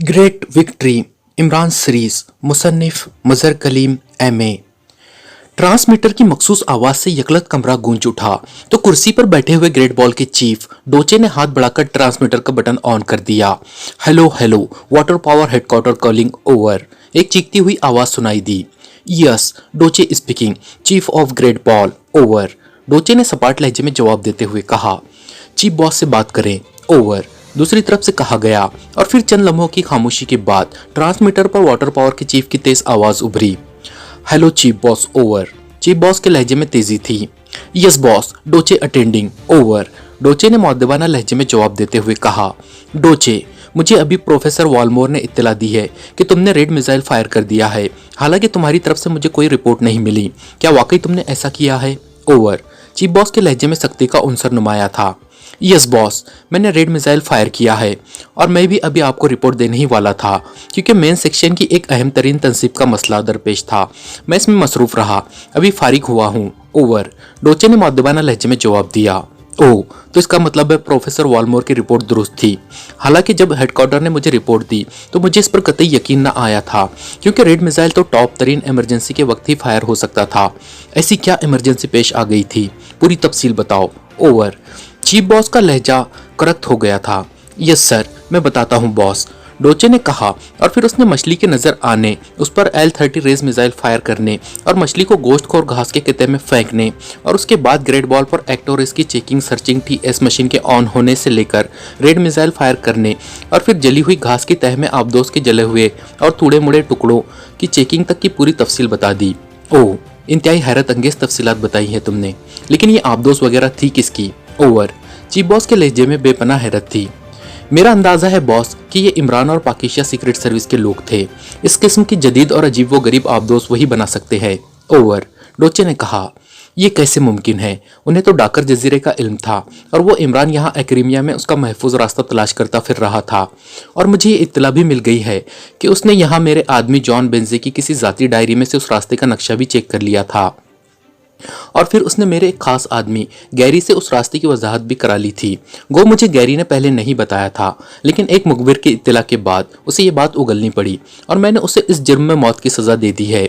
Great victory Imran series मुसन्निफ मजहर Kaleem MA. Transmitter की मखसूस आवाज से यकलत कमरा गूंज उठा तो कुर्सी पर बैठे हुए ग्रेट बॉल के चीफ डोचे ने हाथ बढ़ाकर ट्रांसमीटर का बटन ऑन कर दिया। Hello hello, water power headquarter calling over, एक चीखती हुई आवाज सुनाई दी। Yes, Doche speaking, chief of great ball, over, Doche ने सपाट लहजे में जवाब देते हुए कहा। चीफ बॉस से बात करें, ओवर, दूसरी तरफ से कहा गया। और फिर चंद लम्हों की खामोशी के बाद ट्रांसमीटर पर वाटर पावर के चीफ की तेज आवाज उभरी। Hello chief boss, over, chief boss के लहजे में तेजी थी। Yes boss, डोचे attending, over, Doche ने मुअद्दबाना लहजे में जवाब देते हुए कहा। डोचे, मुझे अभी प्रोफेसर वॉलमोर ने इत्तला दी है कि तुमने रेड मिसाइल फायर कर दिया है। हालांकि तुम्हारी तरफ से मुझे कोई रिपोर्ट नहीं मिली। क्या वाकई तुमने ऐसा किया है? ओवर, चीफ बॉस के लहजे में सख्ती का उनसर नुमाया था। यस बॉस, मैंने रेड मिसाइल फायर किया है और मैं भी अभी आपको रिपोर्ट देने ही वाला था, क्योंकि मेन सेक्शन की एक अहम तरीन तनसीब का मसला दरपेश था। मैं इसमें मसरूफ रहा, अभी फारिग हुआ हूँ। ओवर, डोचे ने मुअद्दबाना लहजे में जवाब दिया। ओह, तो इसका मतलब है प्रोफेसर वॉलमोर की रिपोर्ट दुरुस्त थी। हालांकि जब हेडक्वार्टर ने मुझे रिपोर्ट दी तो मुझे इस पर कतई यकीन न आया था, क्योंकि रेड मिसाइल तो टॉप तरीन इमरजेंसी के वक्त ही फायर हो सकता था। ऐसी क्या इमरजेंसी पेश आ गई थी? पूरी तफसील बताओ। ओवर, चीफ बॉस का लहजा करख्त हो गया था। यस सर, मैं बताता हूँ बॉस, डोचे ने कहा। और फिर उसने मछली के नजर आने, उस पर L-30 रेज मिसाइल फायर करने और मछली को गोश्तखोर घास के किते में फेंकने, और उसके बाद ग्रेट बॉल पर एक्टोरेस की चेकिंग सर्चिंग TS मशीन के ऑन होने से लेकर रेड मिसाइल फायर करने और फिर जली हुई घास की तह में आबदोस के जले हुए और टूड़े मुड़े टुकड़ों की चेकिंग तक की पूरी तफसील बता दी। ओह, इंतहाई हैरत अंगेज तफसीलात बताई हैं तुमने, लेकिन ये आबदोस वगैरह थी किसकी? ओवर, चीफ बॉस के लहजे में बेपनाह हैरत थी। मेरा अंदाजा है बॉस कि ये इमरान और पाकिस्तान सीक्रेट सर्विस के लोग थे। इस किस्म की जदीद और अजीब व गरीब आबदोस वही बना सकते हैं। ओवर, डोचे ने कहा। ये कैसे मुमकिन है? उन्हें तो डाकर जजीरे का इल्म था और वो इमरान यहाँ एक्रीमिया में उसका महफूज रास्ता तलाश करता फिर रहा था। और मुझे ये इत्तला भी मिल गई है कि उसने यहाँ मेरे आदमी जॉन बेंजे की किसी जाती डायरी में से उस रास्ते का नक्शा भी चेक कर लिया था, और फिर उसने मेरे एक खास आदमी गैरी से उस रास्ते की वजाहत भी करा ली थी। गो मुझे गैरी ने पहले नहीं बताया था, लेकिन एक मुखबिर की इत्तला के बाद उसे ये बात उगलनी पड़ी और मैंने उसे इस जुर्म में मौत की सजा दे दी है।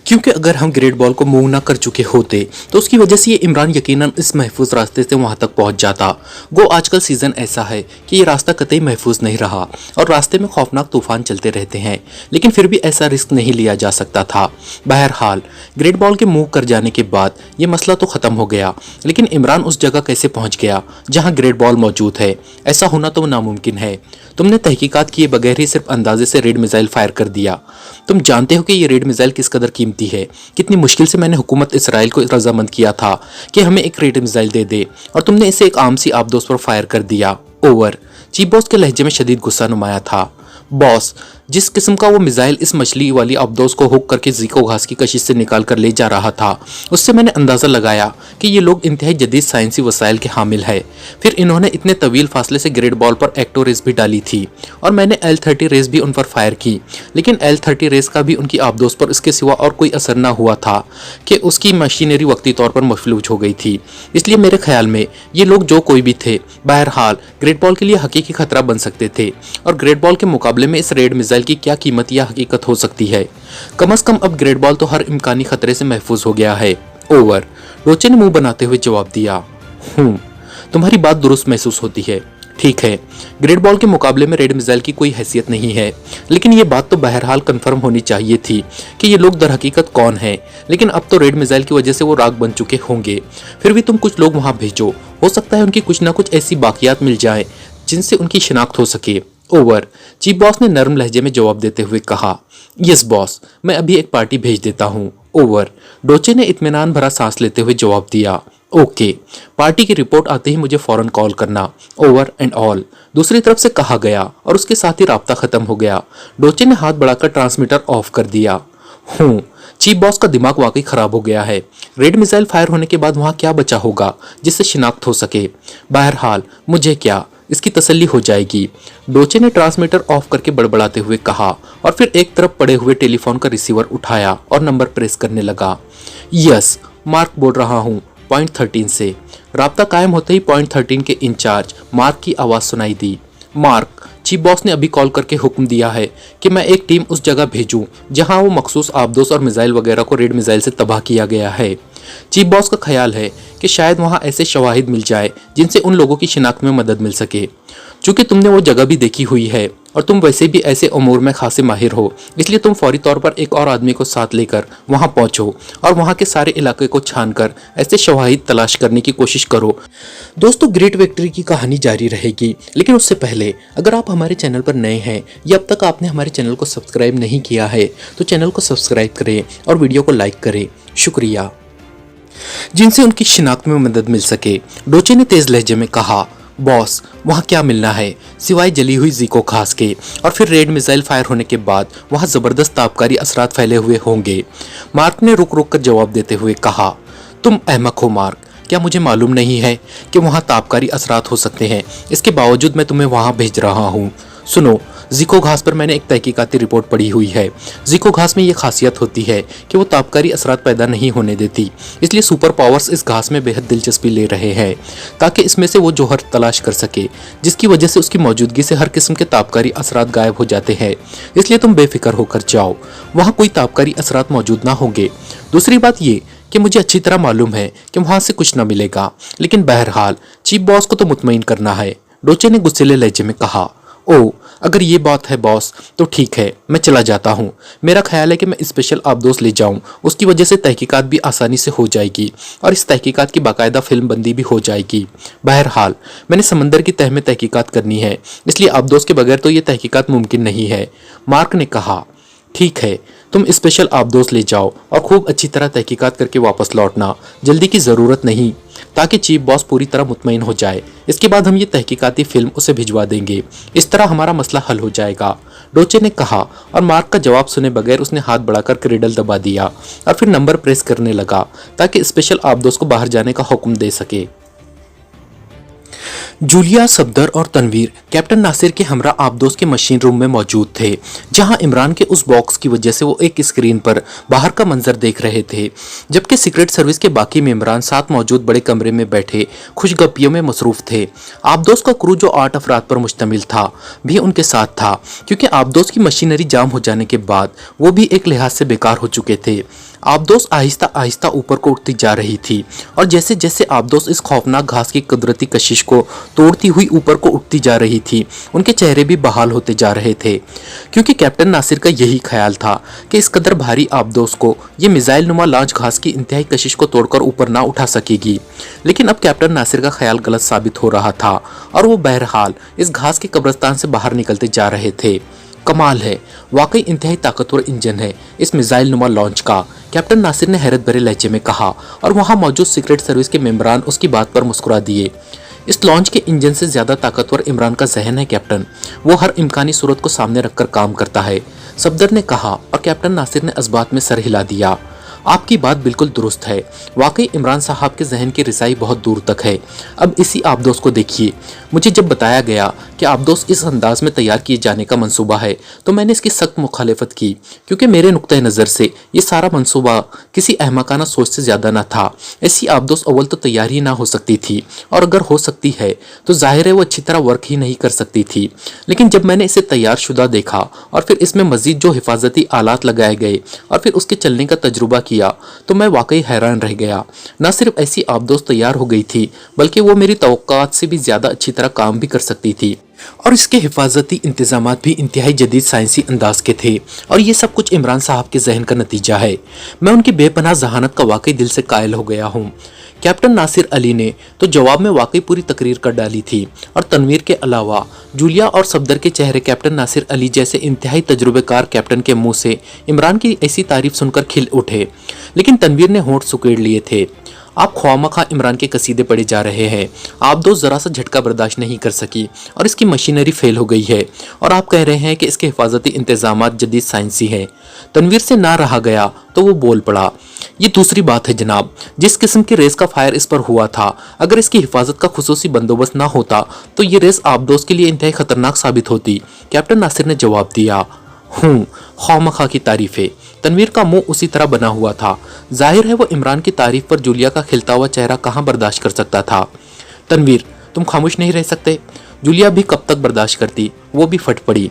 क्योंकि अगर हम ग्रेट बॉल को मूव ना कर चुके होते तो उसकी वजह से ये इमरान यकीनन इस महफूज रास्ते से वहां तक पहुंच जाता। गो आजकल सीजन ऐसा है कि ये रास्ता कतई महफूज नहीं रहा और रास्ते में खौफनाक तूफान चलते रहते हैं, लेकिन फिर भी ऐसा रिस्क नहीं लिया जा सकता था। बहरहाल ग्रेट बॉल के मूव कर जाने के बाद ये मसला तो खत्म हो गया, लेकिन इमरान उस जगह कैसे पहुंच गया जहां ग्रेट बॉल मौजूद है? ऐसा होना तो नामुमकिन है। तुमने तहकीकात किए बगैर ही सिर्फ अंदाजे से रेड मिसाइल फायर कर दिया। तुम जानते हो कि ये रेड मिसाइल किस कदर कीमती है। कितनी मुश्किल से मैंने हुकूमत इसराइल को रजामंद किया था कि हमें एक रेड मिसाइल दे दे, और तुमने इसे एक आम सी आबदोस पर फायर कर दिया। ओवर, चीफ बॉस के लहजे में शदीद गुस्सा नुमाया था। बॉस, जिस किस्म का वो मिसाइल इस मछली वाली आबदोस को हुक करके जीको घास की कशिश से निकाल कर ले जा रहा था, उससे मैंने अंदाजा लगाया कि ये लोग इंतहाई जदीद साइंसी वसाइल के हामिल है। फिर इन्होंने इतने तवील फासले से ग्रेट बॉल पर एक्टो रेस भी डाली थी और मैंने L-30 रेस भी उन पर फायर की, लेकिन L-30 रेस का भी उनकी आबदोस पर इसके सिवा और कोई असर ना हुआ था कि उसकी मशीनरी वक्ती तौर पर मफलूज हो गई थी। इसलिए मेरे ख्याल में ये लोग जो कोई भी थे, बहरहाल ग्रेट बॉल के लिए हकीकी खतरा बन सकते थे, और ग्रेट बॉल के मुकाबले में इस रेड मिसाइल की क्या कीमत या हकीकत हो सकती है? कम से कम अब ग्रेट बॉल तो हर इम्कानी खतरे से महफूज हो गया है। ओवर, डोचे ने मुंह बनाते हुए जवाब दिया। तुम्हारी बात दुरुस्त महसूस होती है। ठीक है, ग्रेट बॉल के मुकाबले में रेड मिसाइल की कोई हैसियत नहीं है, लेकिन ये बात तो बहरहाल कंफर्म होनी चाहिए थी कि ये लोग दर हकीकत कौन है। लेकिन अब तो रेड मिसाइल की वजह से वो राग बन चुके होंगे। फिर भी तुम कुछ लोग वहां भेजो, हो सकता है उनकी कुछ ना कुछ ऐसी बाकियात मिल जाए जिनसे उनकी शिनाख्त हो सके। ओवर, चीफ बॉस ने नरम लहजे में जवाब देते हुए कहा। यस बॉस, मैं अभी एक पार्टी भेज देता हूँ। ओवर, डोचे ने इत्मीनान भरा सांस लेते हुए जवाब दिया। ओके, पार्टी की रिपोर्ट आते ही मुझे फौरन कॉल करना। ओवर एंड ऑल, दूसरी तरफ से कहा गया और उसके साथ ही राब्ता खत्म हो गया। डोचे ने हाथ बढ़ाकर ट्रांसमीटर ऑफ कर दिया। चीफ बॉस का दिमाग वाकई खराब हो गया है। रेड मिसाइल फायर होने के बाद वहां क्या बचा होगा जिससे शिनाख्त हो सके? बहरहाल मुझे क्या, इसकी तसल्ली हो जाएगी। डोचे ने ट्रांसमीटर ऑफ करके बड़बड़ाते हुए कहा और फिर एक तरफ पड़े हुए टेलीफोन का रिसीवर उठाया और नंबर प्रेस करने लगा। यस, मार्क बोल रहा हूँ, पॉइंट 13 से। राब्ता कायम होते ही पॉइंट 13 के इंचार्ज मार्क की आवाज सुनाई दी। मार्क, चीफ बॉस ने अभी कॉल करके हुक्म दिया है कि मैं एक टीम उस जगह भेजूं जहां वो मखसूस आबदोस और मिसाइल वगैरह को रेड मिसाइल से तबाह किया गया है। चीफ बॉस का ख्याल है कि शायद वहां ऐसे शवाहिद मिल जाए जिनसे उन लोगों की शिनाख्त में मदद मिल सके। चूंकि तुमने वो जगह भी देखी हुई है और तुम वैसे भी ऐसे उमूर में खासे माहिर हो, इसलिए तुम फौरी तौर पर एक और आदमी को साथ लेकर वहां पहुंचो और वहां के सारे इलाके को छानकर ऐसे शवाहिद तलाश करने की कोशिश करो। दोस्तों, ग्रेट विक्ट्री की कहानी जारी रहेगी, लेकिन उससे पहले अगर आप हमारे चैनल पर नए हैं या अब तक आपने हमारे चैनल को सब्सक्राइब नहीं किया है तो चैनल को सब्सक्राइब करें और वीडियो को लाइक करें। शुक्रिया। जिनसे उनकी शिनाख्त में मदद मिल सके। डोचे ने तेज लहजे में कहा, बॉस, वहाँ क्या मिलना है सिवाय जली हुई जीको घास के, और फिर रेड मिसाइल फायर होने के बाद वहाँ जबरदस्त तापकारी असरात फैले हुए होंगे। मार्क ने रुक रुक कर जवाब देते हुए कहा, तुम अहमक हो मार्क, क्या मुझे मालूम नहीं है कि वहाँ तापकारी असरात हो सकते हैं? इसके बावजूद मैं तुम्हें वहाँ भेज रहा हूँ। सुनो, जीको घास पर मैंने एक तहकीकाती रिपोर्ट पढ़ी हुई है। जीको घास में यह खासियत होती है कि वो तापकारी असरात पैदा नहीं होने देती, इसलिए सुपर पावर्स इस घास में बेहद दिलचस्पी ले रहे हैं ताकि इसमें से वो जौहर तलाश कर सके जिसकी वजह से उसकी मौजूदगी से हर किस्म के तापकारी असरात गायब हो जाते हैं। इसलिए तुम बेफिक्र होकर जाओ, वहाँ कोई तापकारी असरात मौजूद ना होंगे। दूसरी बात ये कि मुझे अच्छी तरह मालूम है कि वहाँ से कुछ न मिलेगा, लेकिन बहरहाल चीफ बॉस को तो मुतमईन करना है। डोचे ने गुस्सेले लहजे में कहा, ओ, अगर ये बात है बॉस तो ठीक है, मैं चला जाता हूँ। मेरा ख्याल है कि मैं स्पेशल आबदोस ले जाऊँ, उसकी वजह से तहकीकात भी आसानी से हो जाएगी और इस तहकीकात की बाकायदा फिल्म बंदी भी हो जाएगी। बहरहाल मैंने समंदर की तह में तहकीकात करनी है, इसलिए आबदोस के बगैर तो ये तहकीकात मुमकिन नहीं है। मार्क ने कहा, ठीक है, तुम स्पेशल आबदोस ले जाओ और खूब अच्छी तरह तहकीकात करके वापस लौटना। जल्दी की ज़रूरत नहीं, ताकि चीफ बॉस पूरी तरह मुतमईन हो जाए। इसके बाद हम ये तहकीकाती फिल्म उसे भिजवा देंगे। इस तरह हमारा मसला हल हो जाएगा, डोचे ने कहा, और मार्क का जवाब सुने बगैर उसने हाथ बढ़ाकर क्रेडल दबा दिया और फिर नंबर प्रेस करने लगा ताकि स्पेशल आबदोस को बाहर जाने का हुक्म दे सके। जूलिया, सफदर और तनवीर कैप्टन नासिर के हमरा आबदोस के मशीन रूम में मौजूद थे, जहां इमरान के उस बॉक्स की वजह से वो एक स्क्रीन पर बाहर का मंजर देख रहे थे, जबकि सीक्रेट सर्विस के बाकी मेंबरान साथ मौजूद बड़े कमरे में बैठे खुशगपियों में मसरूफ थे। आबदोस का क्रू जो 8 अफराद पर मुश्तमिल था भी उनके साथ था, क्योंकि आबदोस की मशीनरी जाम हो जाने के बाद वो भी एक लिहाज से बेकार हो चुके थे। आबदोस आहिस्ता आहिस्ता ऊपर को उठती जा रही थी और जैसे जैसे आबदोस इस खौफनाक घास की कुदरती कशिश को तोड़ती हुई ऊपर को उठती जा रही थी, उनके चेहरे भी बहाल होते जा रहे थे, क्योंकि कैप्टन नासिर का यही ख्याल था कि इस कदर भारी आबदोस को ये मिसाइल नुमा लांच घास की इंतहाई कशिश को तोड़कर ऊपर ना उठा सकेगी। लेकिन अब कैप्टन नासिर का ख्याल गलत साबित हो रहा था और वो बहरहाल इस घास के कब्रिस्तान से बाहर निकलते जा रहे थे। कमाल है, वाकई इंतहाई ताकतवर इंजन है इस मिसाइल नुमा लॉन्च का, कैप्टन नासिर ने हैरत भरे लहजे में कहा, और वहां मौजूद सीक्रेट सर्विस के मेंबरान उसकी बात पर मुस्कुरा दिए। इस लॉन्च के इंजन से ज्यादा ताकतवर इमरान का जहन है कैप्टन, वो हर इम्कानी सूरत को सामने रखकर काम करता है, सफदर ने कहा, और कैप्टन नासिर ने इस बात में सर हिला दिया। आपकी बात बिल्कुल दुरुस्त है, वाकई इमरान साहब के जहन की रिसाई बहुत दूर तक है। अब इसी आबदोस को देखिए, मुझे जब बताया गया कि आबदोस इस अंदाज में तैयार किए जाने का मंसूबा है तो मैंने इसकी सख्त मुखालिफत की, क्योंकि मेरे नुक्ते नज़र से ये सारा मंसूबा किसी अहमकाना सोच से ज़्यादा न था। ऐसी आबदोस अव्वल तो तैयार ही ना हो सकती थी, और अगर हो सकती है तो जाहिर है वो अच्छी तरह वर्क ही नहीं कर सकती थी। लेकिन जब मैंने इसे तैयार शुदा देखा और फिर इसमें मजीद जो हिफाजती आलात लगाए गए और फिर उसके चलने का तजुर्बा किया तो मैं वाकई हैरान रह गया। न सिर्फ ऐसी आबदोस तैयार हो गई थी, बल्कि वो मेरी तवक्कात से भी ज्यादा अच्छी तरह काम भी कर सकती थी, और इसके हिफाजती इंतजामात भी इंतहाई जदीद साइंसी अंदाज के थे। और ये सब कुछ इमरान साहब के जहन का नतीजा है। मैं उनकी बेपनाह जहानत का वाकई दिल से कायल हो गया हूँ। कैप्टन नासिर अली ने तो जवाब में वाकई पूरी तकरीर कर डाली थी, और तनवीर के अलावा जूलिया और सफदर के चेहरे कैप्टन नासिर अली जैसे इंतहाई तजुर्बेकार कैप्टन के मुंह से इमरान की ऐसी तारीफ सुनकर खिल उठे। लेकिन तनवीर ने होंठ सुकेड़ लिए थे। आप ख्वामखा इमरान के कसीदे पढ़े जा रहे हैं। आप दो जरा सा झटका बर्दाश्त नहीं कर सकी और इसकी मशीनरी फेल हो गई है, और आप कह रहे हैं कि इसके हिफाजती इंतजामात जदीद साइंसी हैं। तनवीर से ना रहा गया तो वो बोल पड़ा, ये दूसरी बात है जनाब, जिस किस्म की रेस का फायर इस पर हुआ था, अगर इसकी हिफाजत का खुसूसी बंदोबस्त ना होता तो ये रेस आबदोस के लिए इंतहाई खतरनाक साबित होती। कैप्टन नासिर ने जवाब दिया। ख्वामखा की तारीफें। तनवीर का मुंह उसी तरह बना हुआ था। जाहिर है वो इमरान की तारीफ पर जूलिया का खिलता हुआ चेहरा कहाँ बर्दाश्त कर सकता था। तनवीर, तुम खामोश नहीं रह सकते। जूलिया भी कब तक बर्दाश्त करती, वो भी फट पड़ी।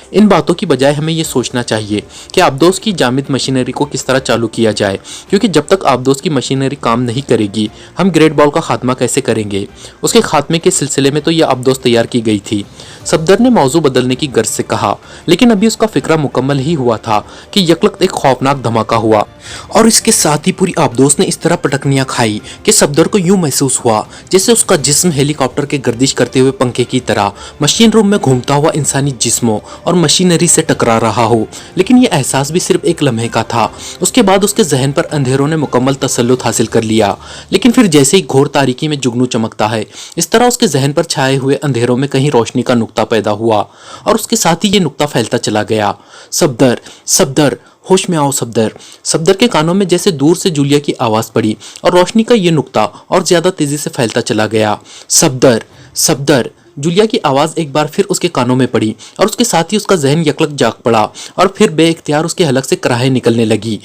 इन बातों की बजाय हमें ये सोचना चाहिए कि आबदोस की जामिद मशीनरी को किस तरह चालू किया जाए, क्योंकि जब तक आबदोस की मशीनरी काम नहीं करेगी हम ग्रेट बॉल का खात्मा कैसे करेंगे। उसके खात्मे के सिलसिले में तो यह आबदोस तैयार की गई थी। सफदर ने मौजू बदलने की गर्ज से कहा, लेकिन अभी उसका फिक्रा मुकम्मल ही हुआ था कि यकलख्त एक खौफनाक धमाका हुआ और इसके साथ ही पूरी आबदोस ने इस तरह पटकनियां खाई कि सफदर को यूं महसूस हुआ जैसे उसका जिस्म हेलीकॉप्टर के गर्दिश करते हुए पंखे की तरह मशीन रूम में घूमता हुआ इंसानी जिस्मों और मशीनरी से टकरा रहा हो। लेकिन यह एहसास भी सिर्फ एक लम्हे का था। उसके बाद उसके जहन पर अंधेरों ने मुकम्मल तसल्लुत हासिल कर लिया। लेकिन फिर जैसे ही घोर तारीकी में जुगनू चमकता है, इस तरह उसके जहन पर छाए हुए अंधेरों में कहीं रोशनी का नुक्ता पैदा हुआ और उसके साथ ही ये नुक्ता फैलता चला गया। सफदर, सफदर, होश में आओ सफदर। सफदर के कानों में जैसे दूर से जूलिया की आवाज पड़ी और रोशनी का ये नुक्ता और ज्यादा तेजी से फैलता चला गया। सफदर, सफदर। जूलिया की आवाज एक बार फिर उसके कानों में पड़ी और उसके साथ ही उसका जहन यकलक जाग पड़ा और फिर बेइख्तियार उसके हलक से कराहें निकलने लगी,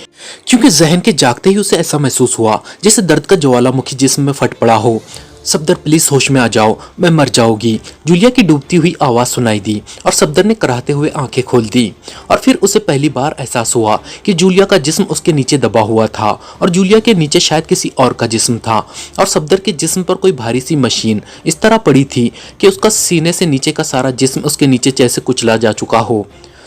क्योंकि जहन के जागते ही उसे ऐसा महसूस हुआ जैसे दर्द का ज्वालामुखी जिस्म में फट पड़ा हो। सफदर प्लीज होश में आ जाओ, मैं मर जाऊंगी। जूलिया की डूबती हुई आवाज सुनाई दी और सफदर ने कराहते हुए आंखें खोल दी और फिर उसे पहली बार एहसास हुआ कि जूलिया का जिस्म उसके नीचे दबा हुआ था और जूलिया के नीचे शायद किसी और का जिस्म था और सफदर के जिस्म पर कोई भारी सी मशीन इस तरह पड़ी थी कि उसका सीने से नीचे का सारा जिस्म उसके नीचे जैसे कुचला जा चुका हो।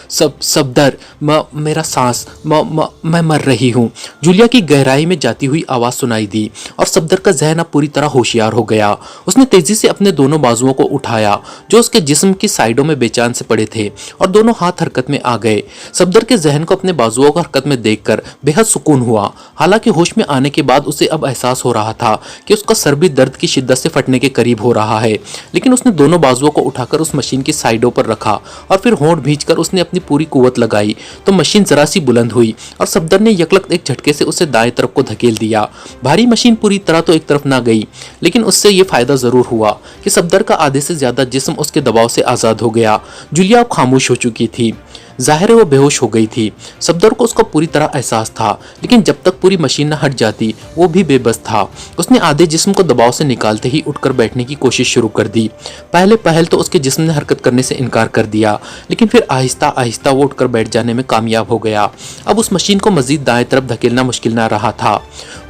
सफदर, मेरा सांस, मैं मर रही हूँ। जूलिया की गहराई में जाती हुई आवाज सुनाई दी और सफदर का जहन अब पूरी तरह होशियार हो गया। उसने तेजी से अपने दोनों बाजुओं को उठाया जो उसके जिस्म की साइडों में बेचैन से पड़े थे और दोनों हाथ हरकत में आ गए। सफदर के जहन को अपने बाजुओं को हरकत में देखकर बेहद सुकून हुआ। हालांकि होश में आने के बाद उसे अब एहसास हो रहा था कि उसका सर भी दर्द की शिद्दत से फटने के करीब हो रहा है। लेकिन उसने दोनों बाजुओं को उठाकर उस मशीन की साइडों पर रखा और फिर होंठ भींचकर उसने अपनी पूरी कुवत लगाई तो मशीन जरा सी बुलंद हुई और सफदर ने यकलख्त एक झटके से उसे दाएं तरफ को धकेल दिया। भारी मशीन पूरी तरह तो एक तरफ ना गई, लेकिन उससे यह फायदा जरूर हुआ कि सफदर का आधे से ज्यादा जिस्म उसके दबाव से आजाद हो गया। जूलिया अब खामोश हो चुकी थी। जाहिर है वो बेहोश हो गई थी। सफदर को उसका पूरी तरह एहसास था, लेकिन जब तक पूरी मशीन न हट जाती वो भी बेबस था। उसने आधे जिस्म को दबाव से निकालते ही उठकर बैठने की कोशिश शुरू कर दी। पहल तो उसके जिस्म ने हरकत करने से इनकार कर दिया, लेकिन फिर आहिस्ता आहिस्ता वो उठकर बैठ जाने में कामयाब हो गया। अब उस मशीन को मजीद दाएं तरफ धकेलना मुश्किल न रहा था।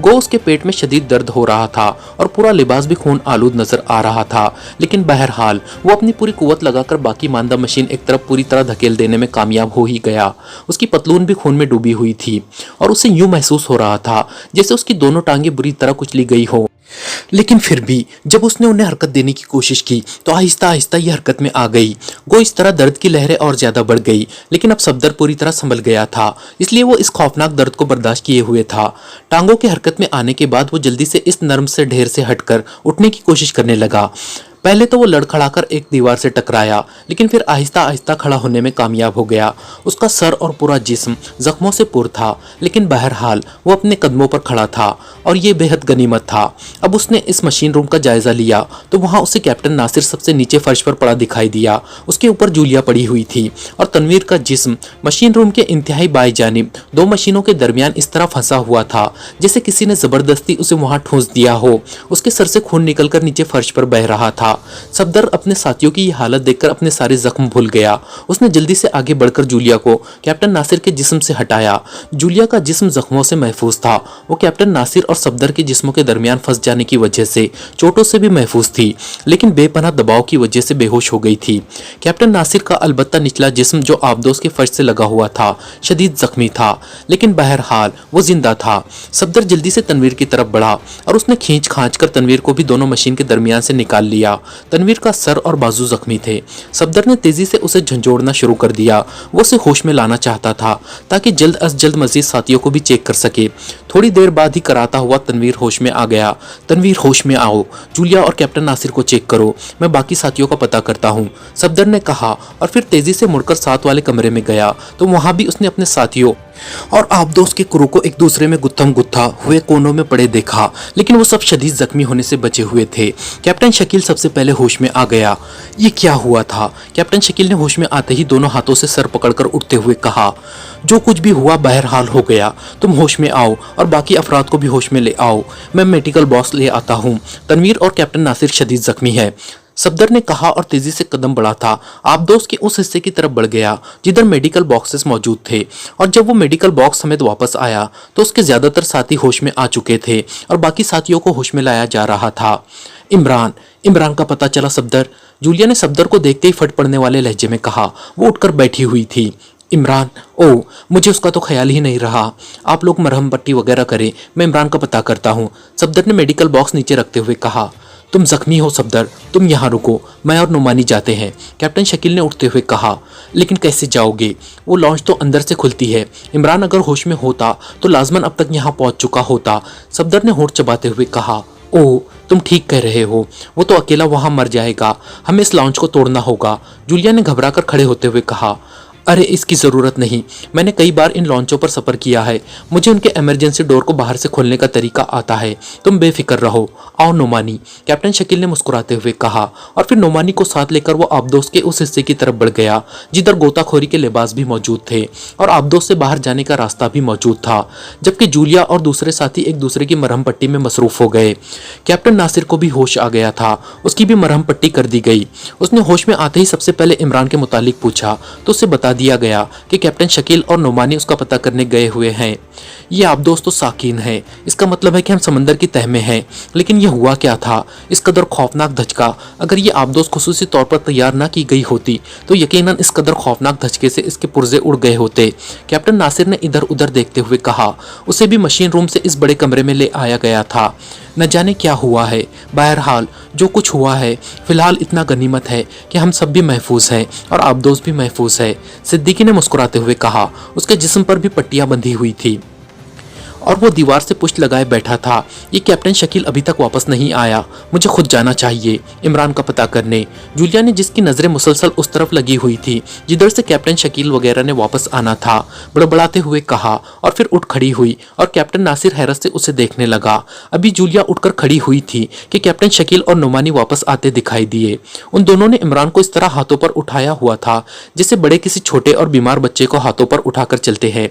गो उसके पेट में शदीद दर्द हो रहा था और पूरा लिबास भी खून आलूद नजर आ रहा था, लेकिन बहरहाल वो अपनी पूरी कुवत लगाकर बाकी मानदा मशीन एक तरफ पूरी तरह धकेल देने में कामयाब हो ही गया। उसकी पतलून भी खून में डूबी हुई थी और उसे यूं महसूस हो रहा था जैसे उसकी दोनों टांगे बुरी तरह कुचली गई हो। लेकिन फिर भी जब उसने उन्हें हरकत देने की कोशिश की तो आहिस्ता आहिस्ता ये हरकत में आ गई। गो इस तरह दर्द की लहरें और ज्यादा बढ़ गई, लेकिन अब सफदर पूरी तरह संभल गया था, इसलिए वो इस खौफनाक दर्द को बर्दाश्त किए हुए था। टांगों के हरकत में आने के बाद वो जल्दी से इस नर्म से ढेर से हटकर उठने की कोशिश करने लगा। पहले तो वो लड़खड़ाकर एक दीवार से टकराया, लेकिन फिर आहिस्ता आहिस्ता खड़ा होने में कामयाब हो गया। उसका सर और पूरा जिस्म जख्मों से पुर था, लेकिन बहरहाल वो अपने कदमों पर खड़ा था और ये बेहद गनीमत था। अब उसने इस मशीन रूम का जायजा लिया तो वहां उसे कैप्टन नासिर सबसे नीचे फर्श पर पड़ा दिखाई दिया। उसके ऊपर जूलिया पड़ी हुई थी और तनवीर का जिस्म मशीन रूम के इंतहाई बाई जानिब दो मशीनों के दरमियान इस तरह फंसा हुआ था जैसे किसी ने जबरदस्ती उसे वहां ठूंस दिया हो। उसके सर से खून निकलकर नीचे फर्श पर बह रहा था। सफदर अपने साथियों की यह हालत देखकर अपने सारे जख्म भूल गया। उसने जल्दी से आगे बढ़कर जूलिया को कैप्टन नासिर के जिस्म से हटाया। जूलिया का जिस्म जख्मों से महफूज था। वो कैप्टन नासिर और सफदर के जिस्मों के दरमियान फंस जाने की वजह से चोटों से भी महफूज थी, लेकिन बेपनाह दबाव की वजह से बेहोश हो गई थी। कैप्टन नासिर का अलबत्ता निचला जिस्म जो आबदोस के फर्श से लगा हुआ था शदीद जख्मी था, लेकिन बहरहाल वो जिंदा था। सफदर जल्दी से तनवीर की तरफ बढ़ा और उसने खींच खांच कर तनवीर को भी दोनों मशीन के दरमियान से निकाल लिया। तनवीर का सर और बाजू जख्मी थे। सफदर ने तेजी से उसे झंझोड़ना शुरू कर दिया। वो उसे होश में लाना चाहता था ताकि जल्द अज जल्द मजीद साथियों को भी चेक कर सके। थोड़ी देर बाद ही कराता हुआ तनवीर होश में आ गया। तनवीर होश में आओ, जूलिया और कैप्टन नासिर को चेक करो, मैं बाकी साथियों का पता करता हूँ, सफदर ने कहा और फिर तेजी से मुड़कर साथ वाले कमरे में गया तो वहां भी उसने अपने साथियों और आबदोस के क्रू को एक दूसरे में गुत्थम गुत्था हुए कोनों में पड़े देखा, लेकिन वो सब शदीद जख्मी होने से बचे हुए थे। कैप्टन शकील सबसे पहले होश में आ गया। ये क्या हुआ था? कैप्टन शकील ने होश में आते ही दोनों हाथों से सर पकड़कर उठते हुए कहा, जो कुछ भी हुआ बहरहाल हो गया, तुम होश में आओ और बाकी अफराद को भी होश में ले आओ, मैं मेडिकल बॉक्स ले आता हूँ। तनवीर और कैप्टन नासिर शदीद जख्मी है। सफदर ने कहा और तेजी से कदम बढ़ा था। आबदोस के उस हिस्से की तरफ बढ़ गया जिधर मेडिकल बॉक्सेस मौजूद थे, और जब वो मेडिकल बॉक्स समेत वापस आया तो उसके ज्यादातर साथी होश में आ चुके थे और बाकी साथियों को होश में लाया जा रहा था। इमरान इमरान का पता चला सफदर, जूलिया ने सफदर को देखते ही फट पड़ने वाले लहजे में कहा। वो उठकर बैठी हुई थी। इमरान, ओ मुझे उसका तो ख्याल ही नहीं रहा। आप लोग मरहम पट्टी वगैरह करें, मैं इमरान का पता करता हूँ, सफदर ने मेडिकल बॉक्स नीचे रखते हुए कहा। तुम जख्मी हो सफदर, तुम यहाँ रुको, मैं और नुमानी जाते हैं, कैप्टन शकील ने उठते हुए कहा। लेकिन कैसे जाओगे? वो लॉन्च तो अंदर से खुलती है। इमरान अगर होश में होता तो लाजमन अब तक यहाँ पहुंच चुका होता, सफदर ने होठ चबाते हुए कहा। ओह, तुम ठीक कह रहे हो, वो तो अकेला वहां मर जाएगा, हमें इस लॉन्च को तोड़ना होगा, जूलिया ने घबराकर खड़े होते हुए कहा। अरे इसकी ज़रूरत नहीं, मैंने कई बार इन लॉन्चों पर सफ़र किया है, मुझे उनके इमरजेंसी डोर को बाहर से खोलने का तरीका आता है, तुम बेफिक्र रहो। आओ नोमानी, कैप्टन शकील ने मुस्कुराते हुए कहा, और फिर नोमानी को साथ लेकर वो आबदोस के उस हिस्से की तरफ बढ़ गया जिधर गोताखोरी के लिबास भी मौजूद थे और आबदोस से बाहर जाने का रास्ता भी मौजूद था, जबकि जूलिया और दूसरे साथी एक दूसरे की मरहम पट्टी में मसरूफ हो गए। कैप्टन नासिर को भी होश आ गया था, उसकी भी मरहम पट्टी कर दी गई। उसने होश में आते ही सबसे पहले इमरान के मुतालिक पूछा तो उसे बता दिया गया कि कैप्टन शकील और नोमानी उसका पता करने गए हुए हैं। ये आबदोस तो साकिन है, इसका मतलब है कि हम समंदर की तह में हैं। लेकिन ये हुआ क्या था? इस कदर खौफनाक धचका, अगर ये आबदोस खुसूसी तौर पर तैयार ना की गई होती तो यकीनन इस कदर खौफनाक धचके से इसके पुर्जे उड़ गए होते। कैप्टन नासिर ने इधर उधर देखते हुए कहा। उसे भी मशीन रूम से इस बड़े कमरे में ले आया गया था। न जाने क्या हुआ है, बहरहाल जो कुछ हुआ है फिलहाल इतना गनीमत है कि हम सब भी महफूज हैं और आबदोस भी महफूज है, सिद्दीकी ने मुस्कुराते हुए कहा। उसके जिस्म पर भी पट्टियां बंधी हुई थी और वो दीवार से पुष्ट लगाए बैठा था। ये कैप्टन शकील अभी तक वापस नहीं आया, मुझे खुद जाना चाहिए इमरान का पता करने। जूलिया ने, जिसकी नजरें मुसलसल उस तरफ लगी हुई थी जिधर से कैप्टन शकील वगैरह ने वापस आना था, बड़बड़ाते हुए कहा और फिर उठ खड़ी हुई और कैप्टन नासिर हैरत से उसे देखने लगा। अभी जूलिया उठकर खड़ी हुई थी कि कैप्टन शकील और नुमानी वापस आते दिखाई दिए। उन दोनों ने इमरान को इस तरह हाथों पर उठाया हुआ था जैसे बड़े किसी छोटे और बीमार बच्चे को हाथों पर उठाकर चलते हैं।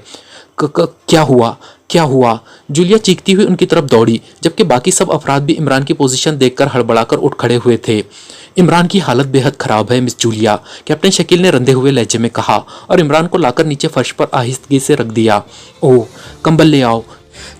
क्या हुआ, क्या हुआ? जूलिया चीखती हुई उनकी तरफ दौड़ी, जबकि बाकी सब अफराद भी इमरान की पोजीशन देखकर हड़बड़ाकर उठ खड़े हुए थे। इमरान की हालत बेहद खराब है मिस जूलिया, कैप्टन शकील ने रंधे हुए लहजे में कहा और इमरान को लाकर नीचे फर्श पर आहिस्तगी से रख दिया। ओह, कंबल ले आओ,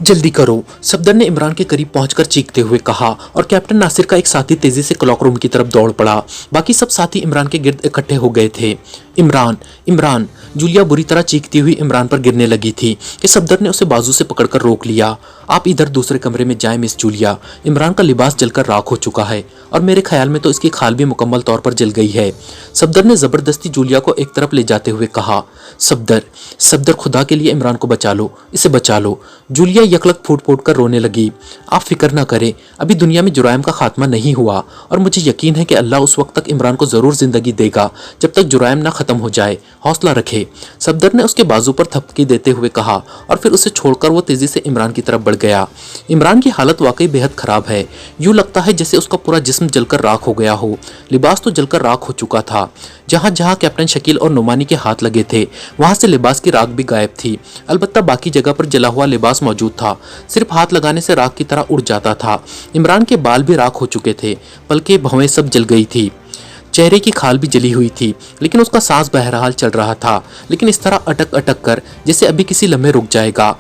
जल्दी करो, सफदर ने इमरान के करीब पहुंचकर चीखते हुए कहा और कैप्टन नासिर का एक साथी तेजी से क्लॉक रूम की तरफ दौड़ पड़ा। बाकी सब साथी इमरान के गिर्द इकट्ठे हो गए थे। इमरान, इमरान, जूलिया बुरी तरह चीखती हुई इमरान पर गिरने लगी थी कि सफदर ने उसे बाजू से पकड़कर रोक लिया। आप इधर दूसरे कमरे में जाएं मिस जूलिया, इमरान का लिबास जलकर राख हो चुका है और मेरे ख्याल में तो इसकी खाल भी मुकम्मल तौर पर जल गई है, सफदर ने जबरदस्ती जूलिया को एक तरफ ले जाते हुए कहा। सफदर, सफदर, खुदा के लिए इमरान को बचा लो, इसे बचा लो। जूलिया यकलक फूट फूट कर रोने लगी। आप फिक्र ना करें, अभी दुनिया में जुराइम का खात्मा नहीं हुआ और मुझे यकीन है कि अल्लाह उस वक्त तक इमरान को जरूर जिंदगी देगा जब तक जुराइम ना खत्म हो जाए। हौसला रखे, सफदर ने उसके बाजू पर थपकी देते हुए कहा और फिर उसे छोड़कर वो तेजी से इमरान की तरफ बढ़ गया। इमरान की हालत वाकई बेहद खराब है, यूं लगता है जैसे उसका पूरा जिस्म जलकर राख हो गया हो। लिबास तो जलकर राख हो चुका था, जहां जहां कैप्टन शकील और नुमानी के हाथ लगे थे वहां से लिबास की राख भी गायब थी। अलबत्ता बाकी जगह पर जला हुआ लिबास मौजूद था, सिर्फ हाथ लगाने से राख की तरह उड़ जाता था। इमरान के बाल भी राख हो चुके थे, पलकें भवें सब जल गई थी, चेहरे की खाल भी जली हुई थी, लेकिन उसका सांस बहरहाल चल रहा था, लेकिन इस तरह अटक अटक कर जैसे अभी किसी लम्हे रुक जाएगा।